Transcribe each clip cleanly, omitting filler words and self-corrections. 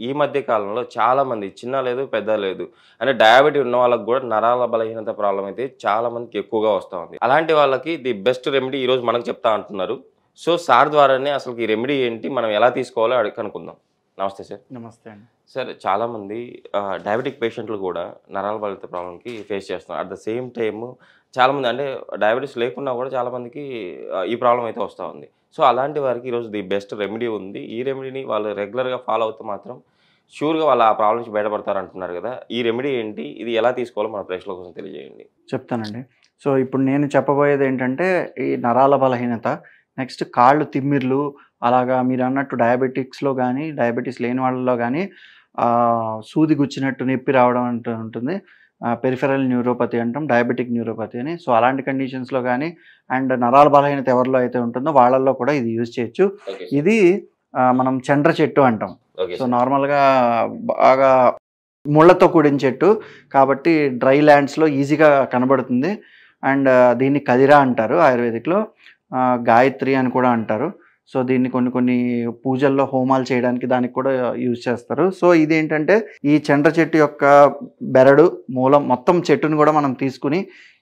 ఈ మధ్య కాలంలో చాలామంది చిన్న లేదు పెద్ద లేదు అంటే డయాబెటీస్ ఉన్న వాళ్ళకి కూడా నరాల బలహీనత ప్రాబ్లం అయితే చాలా మందికి ఎక్కువగా వస్తూ ఉంది. అలాంటి వాళ్ళకి ది బెస్ట్ రెమెడీ ఈరోజు మనకు చెప్తా అంటున్నారు. సో సార్ ద్వారానే అసలు ఈ రెమెడీ ఏంటి, మనం ఎలా తీసుకోవాలో కనుక్కుందాం. నమస్తే సార్. నమస్తే అండి. సార్ చాలామంది డయాబెటిక్ పేషెంట్లు కూడా నరాల బలహీనత ప్రాబ్లంకి ఫేస్ చేస్తున్నారు. అట్ ద సేమ్ టైము చాలామంది అంటే డయాబెటీస్ లేకున్నా కూడా చాలామందికి ఈ ప్రాబ్లం అయితే వస్తూ ఉంది. సో అలాంటి వారికి ఈరోజు ది బెస్ట్ రెమెడీ ఉంది. ఈ రెమెడీని వాళ్ళు రెగ్యులర్గా ఫాలో అవుతూ మాత్రం షూర్గా వాళ్ళు ఆ ప్రాబ్లం నుంచి బయటపడతారు అంటున్నారు కదా. ఈ రెమెడీ ఏంటి, ఇది ఎలా తీసుకోవాలో మన ప్రేక్షకుల కోసం తెలియజేయండి. చెప్తానండి. సో ఇప్పుడు నేను చెప్పబోయేది ఏంటంటే ఈ నరాల బలహీనత, నెక్స్ట్ కాళ్ళు తిమ్మిర్లు, అలాగా మీరు అన్నట్టు డయాబెటిక్స్లో కానీ డయాబెటీస్ లేని వాళ్ళలో కానీ సూది గుచ్చినట్టు నొప్పి రావడం అంటూ ఉంటుంది. పెరిఫెరల్ న్యూరోపతి అంటాం, డయాబెటిక్ న్యూరోపతి అని. సో అలాంటి కండిషన్స్లో కానీ అండ్ నరాల బలహీనత ఎవరిలో అయితే ఉంటుందో వాళ్ళల్లో కూడా ఇది యూజ్ చేయొచ్చు. ఇది మనం చండ్ర చెట్టు అంటాం. సో నార్మల్గా బాగా ముళ్ళతో కూడిన చెట్టు కాబట్టి డ్రై ల్యాండ్స్లో ఈజీగా కనబడుతుంది. అండ్ దీన్ని కదిరా అంటారు ఆయుర్వేదిక్లో, గాయత్రి అని కూడా అంటారు. సో దీన్ని కొన్ని పూజల్లో హోమాలు చేయడానికి దానికి కూడా యూజ్ చేస్తారు. సో ఇదేంటంటే ఈ చండ్ర చెట్టు యొక్క బెరడు మూలం మొత్తం చెట్టుని కూడా మనం తీసుకుని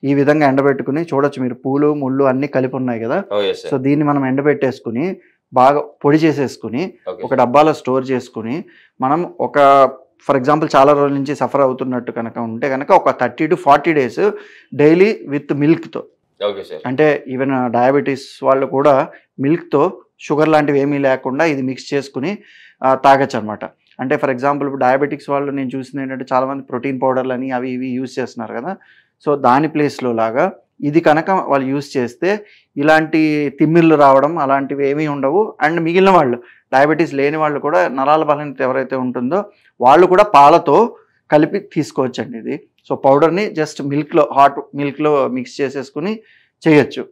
ఈ విధంగా ఎండబెట్టుకుని చూడొచ్చు మీరు, పూలు ముళ్ళు అన్నీ కలిపి ఉన్నాయి కదా. సో దీన్ని మనం ఎండబెట్టేసుకుని బాగా పొడి చేసేసుకుని ఒక డబ్బాలో స్టోర్ చేసుకుని మనం ఒక ఫర్ ఎగ్జాంపుల్ చాలా రోజుల నుంచి సఫర్ అవుతున్నట్టు కనుక ఉంటే కనుక ఒక 30 to 40 days డైలీ విత్ మిల్క్తో, అంటే ఈవెన్ డయాబెటీస్ వాళ్ళు కూడా మిల్క్తో షుగర్ లాంటివి ఏమీ లేకుండా ఇది మిక్స్ చేసుకుని తాగొచ్చు అనమాట. అంటే ఫర్ ఎగ్జాంపుల్ ఇప్పుడు డయాబెటిక్స్ వాళ్ళు నేను చూసింది ఏంటంటే చాలామంది ప్రోటీన్ పౌడర్లు అని అవి ఇవి యూజ్ చేస్తున్నారు కదా. సో దాని ప్లేస్లో లాగా ఇది కనుక వాళ్ళు యూజ్ చేస్తే ఇలాంటి తిమ్మిర్లు రావడం అలాంటివి ఏమీ ఉండవు. అండ్ మిగిలిన వాళ్ళు డయాబెటీస్ లేని వాళ్ళు కూడా నరాల బలహీనత ఎవరైతే ఉంటుందో వాళ్ళు కూడా పాలతో కలిపి తీసుకోవచ్చండి ఇది. సో పౌడర్ని జస్ట్ మిల్క్లో, హాట్ మిల్క్లో మిక్స్ చేసేసుకుని చేయొచ్చు.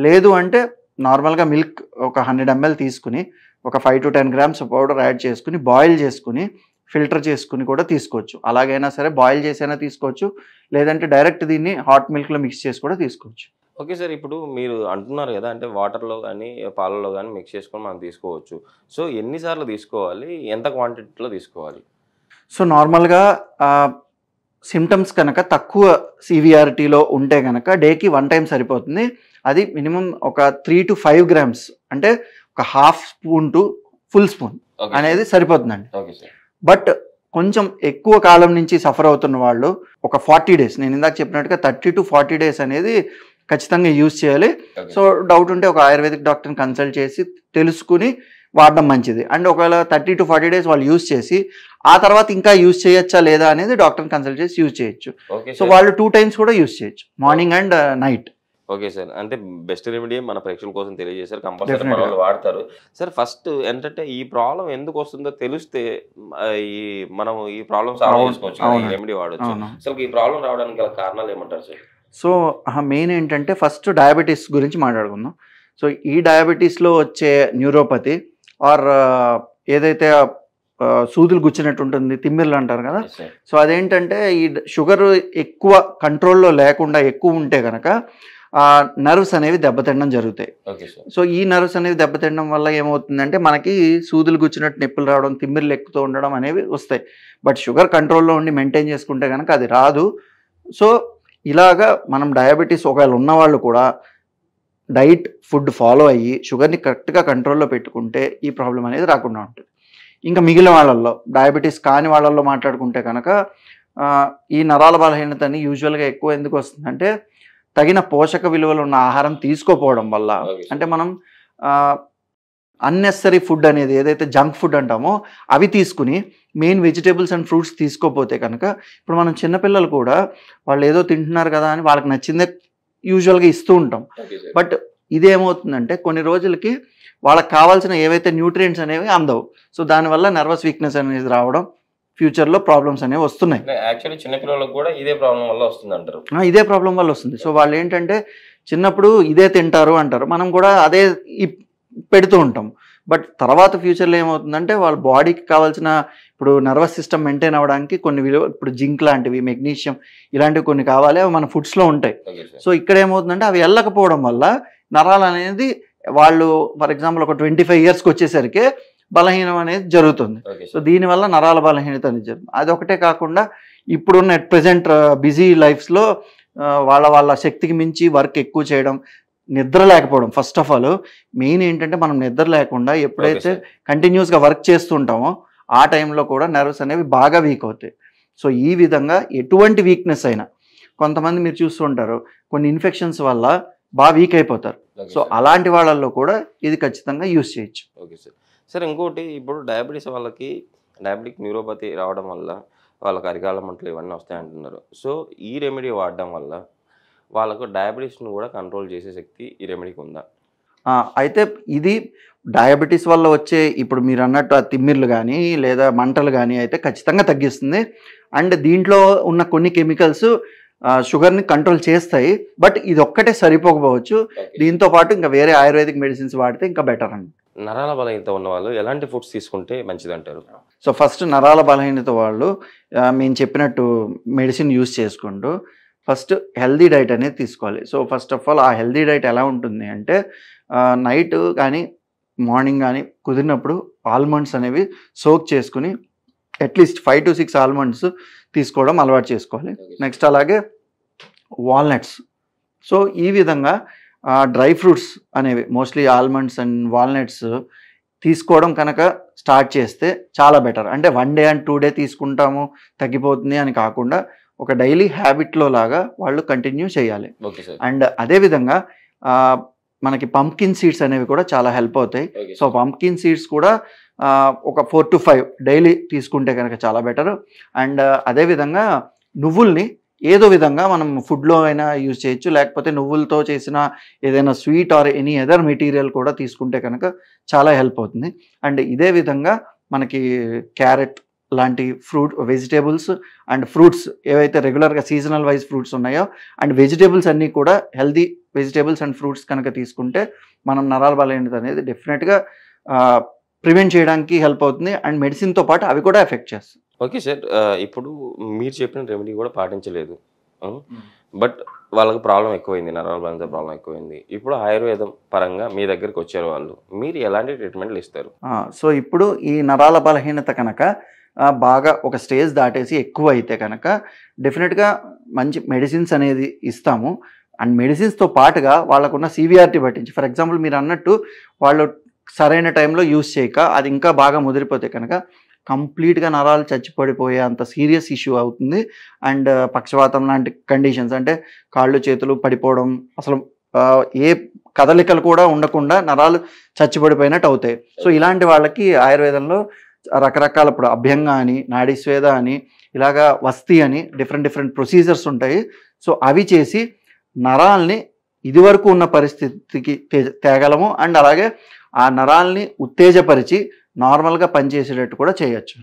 లేదు అంటే నార్మల్గా మిల్క్ ఒక 100 ml తీసుకుని ఒక 5 to 10 grams పౌడర్ యాడ్ చేసుకుని బాయిల్ చేసుకుని ఫిల్టర్ చేసుకుని కూడా తీసుకోవచ్చు. అలాగైనా సరే బాయిల్ చేసైనా తీసుకోవచ్చు, లేదంటే డైరెక్ట్ దీన్ని హాట్ మిల్క్లో మిక్స్ చేసి కూడా తీసుకోవచ్చు. ఓకే సార్, ఇప్పుడు మీరు అంటున్నారు కదా అంటే వాటర్లో కానీ పాలలో కానీ మిక్స్ చేసుకొని మనం తీసుకోవచ్చు. సో ఎన్నిసార్లు తీసుకోవాలి, ఎంత క్వాంటిటీలో తీసుకోవాలి? సో నార్మల్గా సిమ్టమ్స్ కనుక తక్కువ సివియారిటీలో ఉంటే కనుక డేకి 1 time సరిపోతుంది. అది మినిమం ఒక 3 to 5 grams అంటే ఒక ½ spoon to full spoon అనేది సరిపోతుందండి. బట్ కొంచెం ఎక్కువ కాలం నుంచి సఫర్ అవుతున్న వాళ్ళు ఒక 40 days, నేను ఇందాక చెప్పినట్టుగా 30 to 40 days అనేది ఖచ్చితంగా యూజ్ చేయాలి. సో డౌట్ ఉంటే ఒక ఆయుర్వేదిక్ డాక్టర్ని కన్సల్ట్ చేసి తెలుసుకుని వాడడం మంచిది. అండ్ ఒకవేళ 30 to 40 days వాళ్ళు యూజ్ చేసి ఆ తర్వాత ఇంకా యూజ్ చేయొచ్చా లేదా అనేది డాక్టర్ని కన్సల్ట్ చేసి యూజ్ చేయొచ్చు. సో వాళ్ళు 2 times కూడా యూజ్ చేయొచ్చు, morning and night. Okay sir, అంటే బెస్ట్ రెమెడీ మన ప్రేక్షకుల కోసం తెలియజేశారు, కంపల్సరీ మన వాళ్ళు వాడతారు. సార్ ఫస్ట్ ఏంటంటే ఈ ప్రాబ్లం ఎందుకు వస్తుందో తెలిస్తే మనం ఈ ప్రాబ్లమ్ సాల్వ్ చేసుకోవచ్చు, ఈ రెమెడీ వాడచ్చు. అసలు ఈ ప్రాబ్లం రావడానికి గల కారణాలు ఏమంటారు సార్? సో మెయిన్ ఏంటంటే ఫస్ట్ డయాబెటీస్ గురించి మాట్లాడుకుందాం. సో ఈ డయాబెటీస్లో వచ్చే న్యూరోపతి ఆర్ ఏదైతే సూదులు గుచ్చినట్టు ఉంటుంది, తిమ్మిర్లు అంటారు కదా. సో అదేంటంటే ఈ షుగర్ ఎక్కువ కంట్రోల్లో లేకుండా ఎక్కువ ఉంటే కనుక నర్వ్స్ అనేవి దెబ్బతినడం జరుగుతాయి. సో ఈ నర్వ్స్ అనేవి దెబ్బతినడం వల్ల ఏమవుతుందంటే మనకి సూదులు గుచ్చినట్టు నొప్పులు రావడం, తిమ్మిర్లు ఎక్కుతూ ఉండడం అనేవి వస్తాయి. బట్ షుగర్ కంట్రోల్లో ఉండి మెయింటైన్ చేసుకుంటే కనుక అది రాదు. సో ఇలాగా మనం డయాబెటీస్ ఒకవేళ ఉన్నవాళ్ళు కూడా డైట్ ఫుడ్ ఫాలో అయ్యి షుగర్ని కరెక్ట్గా కంట్రోల్లో పెట్టుకుంటే ఈ ప్రాబ్లం అనేది రాకుండా ఉంటుంది. ఇంకా మిగిలిన వాళ్ళల్లో డయాబెటీస్ కాని వాళ్ళల్లో మాట్లాడుకుంటే కనుక ఈ నరాల బలహీనతని యూజువల్గా ఎక్కువ ఎందుకు వస్తుందంటే తగిన పోషక విలువలు ఉన్న ఆహారం తీసుకోపోవడం వల్ల. అంటే మనం అన్నెసరీ ఫుడ్ అనేది ఏదైతే జంక్ ఫుడ్ అంటామో అవి తీసుకుని మెయిన్ వెజిటేబుల్స్ అండ్ ఫ్రూట్స్ తీసుకోపోతే కనుక ఇప్పుడు మనం చిన్నపిల్లలు కూడా వాళ్ళు ఏదో తింటున్నారు కదా అని వాళ్ళకి నచ్చిందే యూజువల్గా ఇస్తూ ఉంటాం. బట్ ఇదేమవుతుందంటే కొన్ని రోజులకి వాళ్ళకి కావాల్సిన ఏవైతే న్యూట్రియంట్స్ అనేవి అందవు. సో దానివల్ల నర్వస్ వీక్నెస్ అనేది రావడం, ఫ్యూచర్లో ప్రాబ్లమ్స్ అనేవి వస్తున్నాయి. యాక్చువల్లీ చిన్నపిల్లలకు కూడా ఇదే ప్రాబ్లం వల్ల వస్తుంది అంటారు. ఇదే ప్రాబ్లం వల్ల వస్తుంది. సో వాళ్ళు ఏంటంటే చిన్నప్పుడు ఇదే తింటారు అంటారు, మనం కూడా అదే పెడుతూ ఉంటాం. బట్ తర్వాత ఫ్యూచర్లో ఏమవుతుందంటే వాళ్ళ బాడీకి కావాల్సిన ఇప్పుడు నర్వస్ సిస్టమ్ మెయింటైన్ అవ్వడానికి కొన్ని విలువ, ఇప్పుడు జింక్ లాంటివి, మెగ్నీషియం ఇలాంటివి కొన్ని కావాలి, అవి మన ఫుడ్స్లో ఉంటాయి. సో ఇక్కడ ఏమవుతుందంటే అవి వెళ్ళకపోవడం వల్ల నరాలు అనేది వాళ్ళు ఫర్ ఎగ్జాంపుల్ ఒక 25 yearsకి వచ్చేసరికి బలహీనం అనేది జరుగుతుంది. Okay so sir. దీనివల్ల నరాల బలహీనత అనేది జరుగుతుంది. అదొకటే కాకుండా ఇప్పుడున్న ఎట్ ప్రెజెంట్ బిజీ లైఫ్స్లో వాళ్ళ వాళ్ళ శక్తికి మించి వర్క్ ఎక్కువ చేయడం, నిద్ర లేకపోవడం. ఫస్ట్ ఆఫ్ ఆల్ మెయిన్ ఏంటంటే మనం నిద్ర లేకుండా ఎప్పుడైతే కంటిన్యూస్గా వర్క్ చేస్తుంటామో ఆ టైంలో కూడా నర్వ్స్ అనేవి బాగా వీక్ అవుతాయి. సో ఈ విధంగా ఎటువంటి వీక్నెస్ అయినా, కొంతమంది మీరు చూస్తుంటారు కొన్ని ఇన్ఫెక్షన్స్ వల్ల బాగా వీక్ అయిపోతారు. సో అలాంటి వాళ్ళల్లో కూడా ఇది ఖచ్చితంగా యూస్ చేయొచ్చు. Okay sir. సార్ ఇంకోటి, ఇప్పుడు డయాబెటీస్ వాళ్ళకి డయాబెటిక్ న్యూరోపతి రావడం వల్ల వాళ్ళకి అరికాల మంటలు ఇవన్నీ వస్తాయంటున్నారు. సో ఈ రెమెడీ వాడడం వల్ల వాళ్ళకు డయాబెటీస్ను కూడా కంట్రోల్ చేసే శక్తి ఈ రెమెడీకి ఉందా? అయితే ఇది డయాబెటీస్ వల్ల వచ్చే ఇప్పుడు మీరు అన్నట్టు ఆ తిమ్మిర్లు కానీ లేదా మంటలు కానీ అయితే ఖచ్చితంగా తగ్గిస్తుంది. అండ్ దీంట్లో ఉన్న కొన్ని కెమికల్స్ షుగర్ని కంట్రోల్ చేస్తాయి. బట్ ఇది ఒక్కటే సరిపోకపోవచ్చు. దీంతో పాటు ఇంకా వేరే ఆయుర్వేదిక్ మెడిసిన్స్ వాడితే ఇంకా బెటర్ అండి. నరాల బలహీనత ఉన్న వాళ్ళు ఎలాంటి ఫుడ్స్ తీసుకుంటే మంచిది అంటారు? సో ఫస్ట్ నరాల బలహీనత వాళ్ళు మేము చెప్పినట్టు మెడిసిన్ యూస్ చేసుకుంటూ ఫస్ట్ హెల్దీ డైట్ అనేది తీసుకోవాలి. సో ఫస్ట్ ఆఫ్ ఆల్ ఆ హెల్దీ డైట్ ఎలా ఉంటుంది అంటే నైట్ కానీ మార్నింగ్ కానీ కుదిరినప్పుడు ఆల్మండ్స్ అనేవి సోక్ చేసుకుని అట్లీస్ట్ 5 to 6 ఆల్మండ్స్ తీసుకోవడం అలవాటు చేసుకోవాలి. నెక్స్ట్ అలాగే వాల్నట్స్. సో ఈ విధంగా డ్రై ఫ్రూట్స్ అనేవి మోస్ట్లీ ఆల్మండ్స్ అండ్ వాల్నట్స్ తీసుకోవడం కనుక స్టార్ట్ చేస్తే చాలా బెటర్. అంటే 1 day and 2 day తీసుకుంటాము తగ్గిపోతుంది అని కాకుండా ఒక డైలీ హ్యాబిట్లో లాగా వాళ్ళు కంటిన్యూ చేయాలి. అండ్ అదేవిధంగా మనకి పంప్కిన్ సీడ్స్ అనేవి కూడా చాలా హెల్ప్ అవుతాయి. సో పంప్కిన్ సీడ్స్ కూడా ఒక 4 to 5 డైలీ తీసుకుంటే కనుక చాలా బెటర్. అండ్ అదేవిధంగా నువ్వుల్ని ఏదో విధంగా మనం ఫుడ్లో అయినా యూజ్ చేయొచ్చు, లేకపోతే నువ్వులతో చేసిన ఏదైనా sweet or any other material కూడా తీసుకుంటే కనుక చాలా హెల్ప్ అవుతుంది. అండ్ ఇదే విధంగా మనకి క్యారెట్ లాంటి వెజిటేబుల్స్ అండ్ ఫ్రూట్స్ ఏవైతే రెగ్యులర్గా సీజనల్ వైజ్ ఫ్రూట్స్ ఉన్నాయో అండ్ వెజిటేబుల్స్ అన్నీ కూడా హెల్దీ వెజిటేబుల్స్ అండ్ ఫ్రూట్స్ కనుక తీసుకుంటే మనం నరాల బలహీనత అనేది డెఫినెట్గా ప్రివెంట్ చేయడానికి హెల్ప్ అవుతుంది. అండ్ మెడిసిన్తో పాటు అవి కూడా ఎఫెక్ట్ చేస్తాయి. Okay sir. ఇప్పుడు మీరు చెప్పిన రెమెడీ కూడా పాటించలేదు, బట్ వాళ్ళకి ప్రాబ్లం ఎక్కువైంది, నరాల బలహీనత ప్రాబ్లం ఎక్కువైంది. ఇప్పుడు ఆయుర్వేదం పరంగా మీ దగ్గరికి వచ్చారు వాళ్ళు, మీరు ఎలాంటి ట్రీట్మెంట్లు ఇస్తారు? సో ఇప్పుడు ఈ నరాల బలహీనత కనుక బాగా ఒక స్టేజ్ దాటేసి ఎక్కువ అయితే కనుక డెఫినెట్గా మంచి మెడిసిన్స్ అనేది ఇస్తాము. అండ్ మెడిసిన్స్తో పాటుగా వాళ్ళకున్న సివియారిటీ పట్టించి, ఫర్ ఎగ్జాంపుల్ మీరు అన్నట్టు వాళ్ళు సరైన టైంలో యూస్ చేయక అది ఇంకా బాగా ముదిరిపోతే కనుక కంప్లీట్గా నరాలు చచ్చిపడిపోయే అంత సీరియస్ ఇష్యూ అవుతుంది. అండ్ పక్షవాతం లాంటి కండిషన్స్, అంటే కాళ్ళు చేతులు పడిపోవడం, అసలు ఏ కదలికలు కూడా ఉండకుండా నరాలు చచ్చిపడిపోయినట్టు అవుతాయి. సో ఇలాంటి వాళ్ళకి ఆయుర్వేదంలో రకరకాల ఇప్పుడు అభ్యంగ అని, నాడీస్వేద అని, ఇలాగా వస్తి అని డిఫరెంట్ ప్రొసీజర్స్ ఉంటాయి. సో అవి చేసి నరాల్ని ఇదివరకు ఉన్న పరిస్థితికి తేగలము. అండ్ అలాగే ఆ నరాల్ని ఉత్తేజపరిచి నార్మల్గా పనిచేసేటట్టు కూడా చేయొచ్చు.